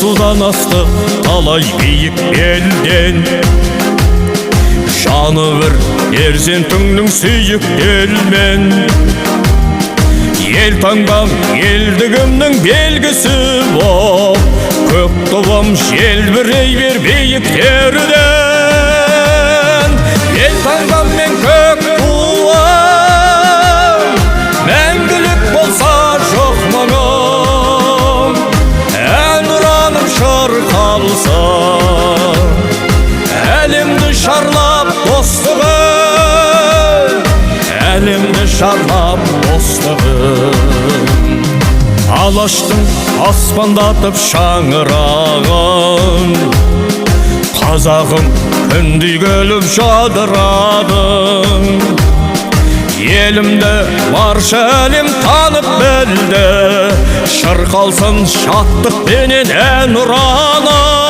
судан асты талай биік белден. Жаны бір перзентіңнің сүйік елмен. Ел таңбам елдігімнің белгісі боп, көк туым желбірей бер биіктерден. Ел таңбам мен көк туым мәңгілік болса жоқ мұңым, әнұраным шырқалса әлемді шарлап достығы, әлемді шарлап достығы. Алаштың аспандатып шаңырағын, қазағым күндей көліп жадырадың. Елімді барша әлем танып білді, шырқалсын шаттық пенен әнұраным.